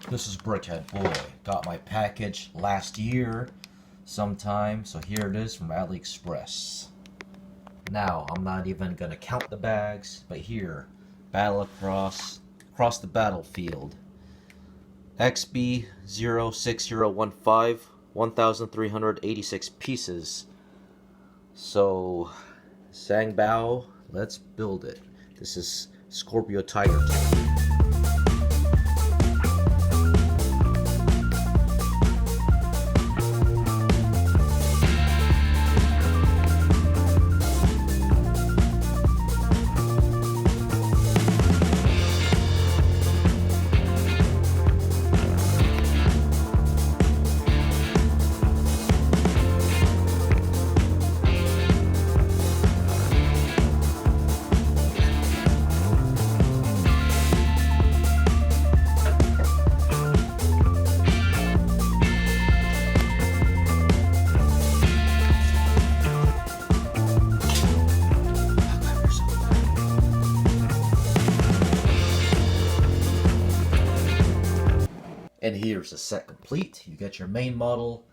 This is Brickhead Boy. Got my package last year sometime, so here it is from AliExpress. Now, I'm not even gonna count the bags, but here, battle across the battlefield. XB06015, 1,386 pieces. So, XINGBAO, let's build it. This is Scorpio Tiger Tank. And here's the set complete. You get your main model,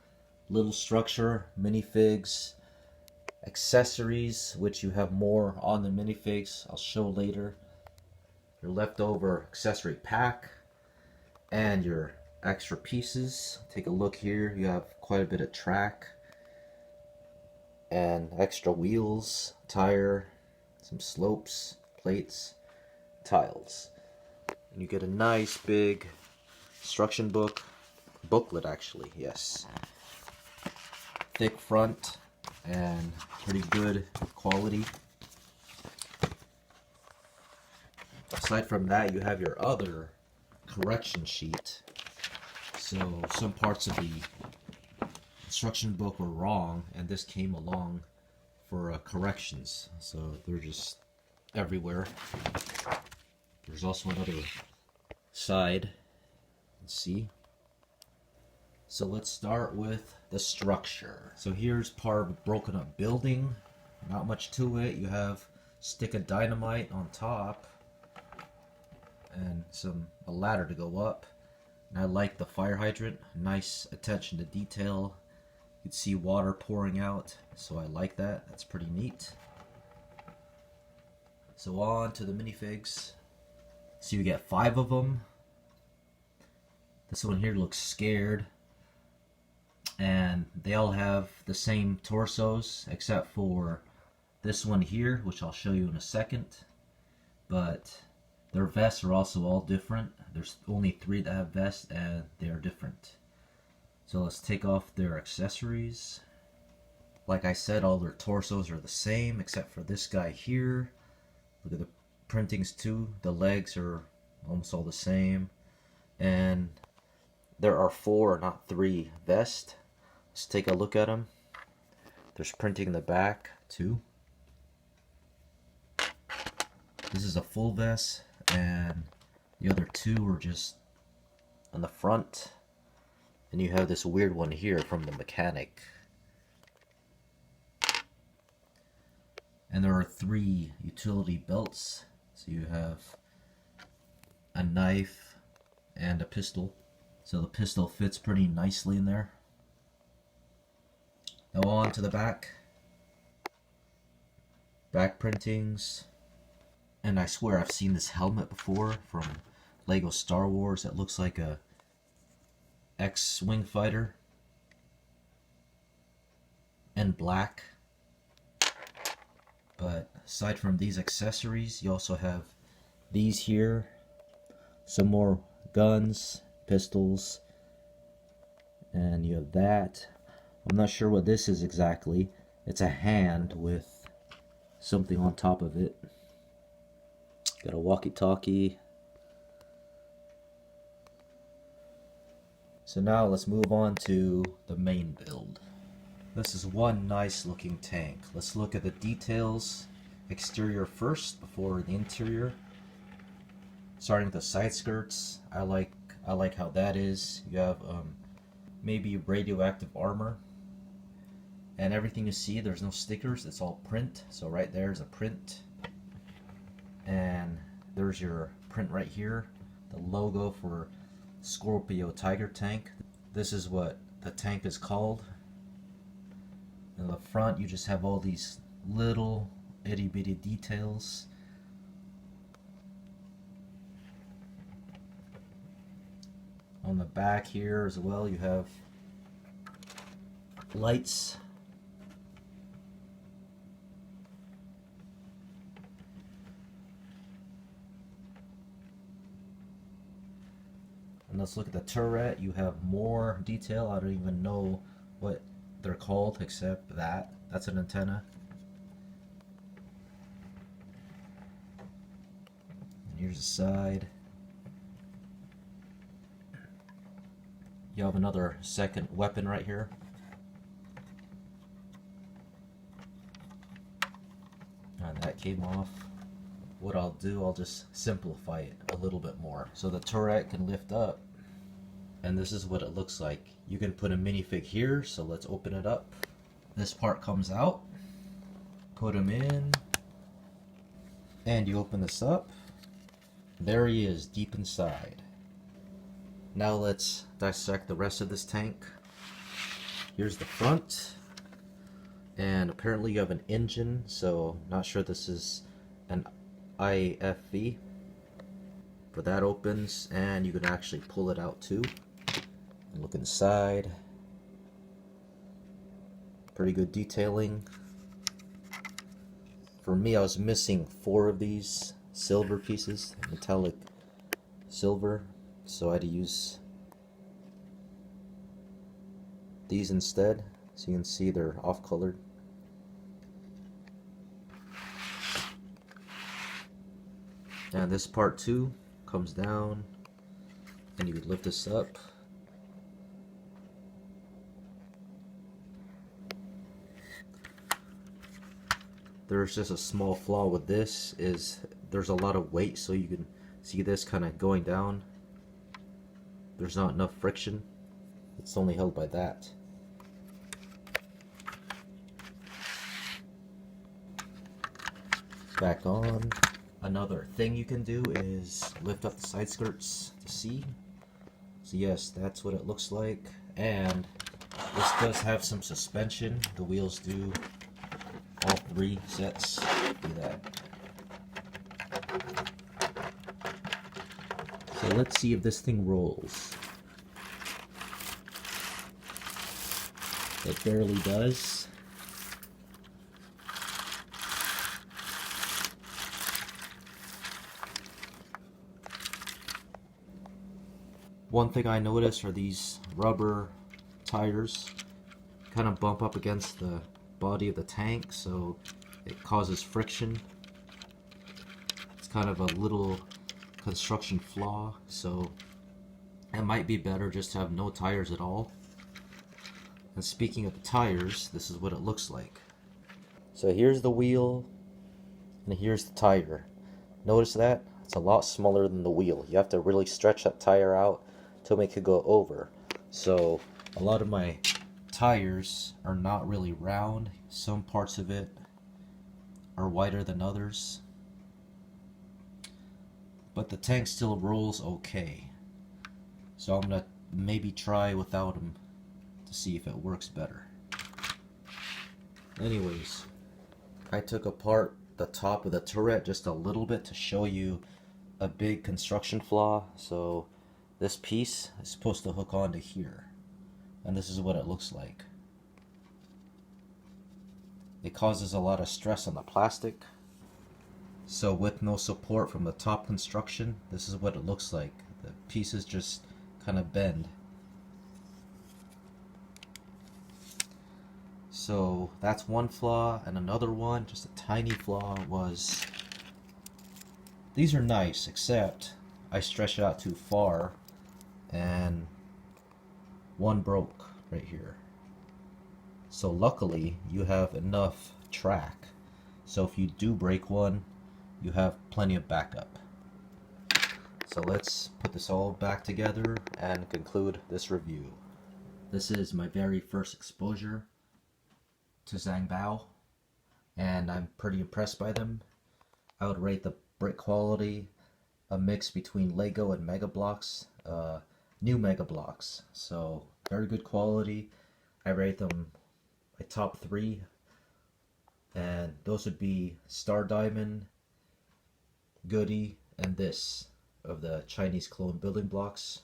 little structure, minifigs, accessories, which you have more on the minifigs, I'll show later. Your leftover accessory pack, and your extra pieces. Take a look here, you have quite a bit of track, and extra wheels, tire, some slopes, plates, tiles. And you get a nice big instruction booklet actually, yes. Thick front and pretty good quality. Aside from that, you have your other correction sheet. So some parts of the instruction book were wrong, and this came along for corrections. So they're just everywhere. There's also another side. See, so let's start with the structure. So here's part of a broken up building, not much to it. You have a stick of dynamite on top and a ladder to go up, and I like the fire hydrant. Nice attention to detail. You can see water pouring out, so I like that. That's pretty neat. So on to the minifigs. So you get 5 of them. This one here looks scared, and they all have the same torsos except for this one here, which I'll show you in a second. But their vests are also all different. There's only 3 that have vests, and they're different. So let's take off their accessories. Like I said, all their torsos are the same except for this guy here. Look at the printings too. The legs are almost all the same, and there are 4, not 3 vests. Let's take a look at them. There's printing in the back too. This is a full vest, and the other 2 are just on the front. And you have this weird one here from the mechanic. And there are 3 utility belts. So you have a knife and a pistol. So the pistol fits pretty nicely in there. Now on to the back. Back printings. And I swear I've seen this helmet before from Lego Star Wars. It looks like a X-Wing fighter. And black. But aside from these accessories, you also have these here. Some more guns, pistols, and you have that. I'm not sure what this is exactly. It's a hand with something on top of it. Got a walkie-talkie. So now let's move on to the main build. This is one nice looking tank. Let's look at the details. Exterior first before the interior. Starting with the side skirts, I like how that is. You have maybe radioactive armor, and everything you see, there's no stickers, it's all print. So right there's a print, and there's your print right here, the logo for Scorpio Tiger tank. This is what the tank is called. In the front you just have all these little itty bitty details. On the back here as well you have lights. And let's look at the turret. You have more detail. I don't even know what they're called except that. That's an antenna. And here's the side. You have another second weapon right here. And that came off. What I'll do, I'll just simplify it a little bit more. So the turret can lift up. And this is what it looks like. You can put a minifig here, so let's open it up. This part comes out. Put him in. And you open this up. There he is, deep inside. Now let's dissect the rest of this tank. Here's the front. And apparently you have an engine, so not sure this is an IFV. But that opens, and you can actually pull it out too. And look inside. Pretty good detailing. For me, I was missing 4 of these silver pieces, metallic silver, so I had to use these instead. So you can see they're off colored. And this part too comes down, and you would lift this up. There's just a small flaw with this, is there's a lot of weight, so you can see this kind of going down. There's not enough friction. It's only held by that. Back on. Another thing you can do is lift up the side skirts to see. So yes, that's what it looks like. And this does have some suspension. The wheels do. All 3 sets do that. So let's see if this thing rolls. It barely does. One thing I noticed are these rubber tires kind of bump up against the body of the tank, so it causes friction. It's kind of a little construction flaw, so it might be better just to have no tires at all. And speaking of the tires, this is what it looks like. So here's the wheel, and here's the tire. Notice that? It's a lot smaller than the wheel. You have to really stretch that tire out to make it go over. So a lot of my tires are not really round. Some parts of it are wider than others. But the tank still rolls okay. So I'm gonna maybe try without them to see if it works better. Anyways, I took apart the top of the turret just a little bit to show you a big construction flaw. So this piece is supposed to hook onto here, and this is what it looks like. It causes a lot of stress on the plastic. So with no support from the top construction, this is what it looks like. The pieces just kind of bend. So that's one flaw, and another one, just a tiny flaw, was these are nice, except I stretched it out too far and one broke right here. So luckily you have enough track, so if you do break one, you have plenty of backup. So let's put this all back together and conclude this review. This is my very first exposure to XINGBAO, and I'm pretty impressed by them. I would rate the brick quality a mix between Lego and Mega Bloks. new Mega Blocks. So very good quality. I rate them my top 3, and those would be Star Diamond, Goody, and this of the Chinese clone building blocks.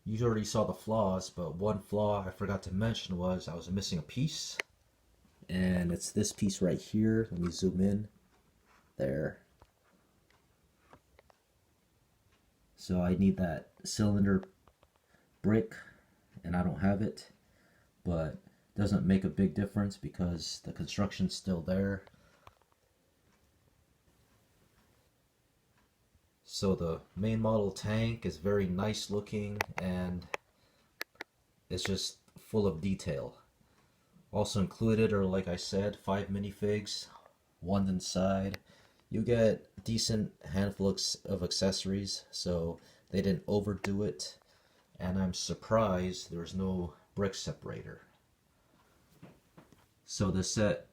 You already saw the flaws, but one flaw I forgot to mention was I was missing a piece. And it's this piece right here. Let me zoom in. There. So I need that cylinder brick, and I don't have it. But it doesn't make a big difference because the construction's still there. So the main model tank is very nice looking, and it's just full of detail. Also included are, like I said, 5 minifigs, one's inside. You get a decent handful of accessories, so they didn't overdo it. And I'm surprised there's no brick separator. So the set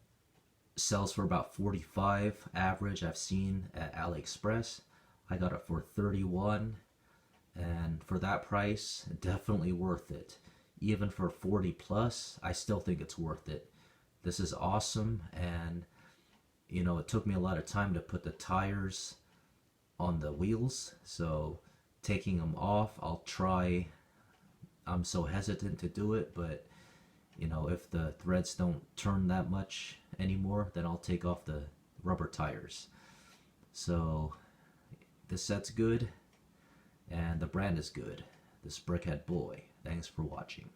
sells for about $45 average I've seen at AliExpress. I got it for $31, and for that price, definitely worth it. Even for 40 plus, I still think it's worth it. This is awesome, and you know, it took me a lot of time to put the tires on the wheels, so taking them off, I'll try. I'm so hesitant to do it, but you know, if the threads don't turn that much anymore, then I'll take off the rubber tires. So the set's good, and the brand is good. This Brickhead Boy. Thanks for watching.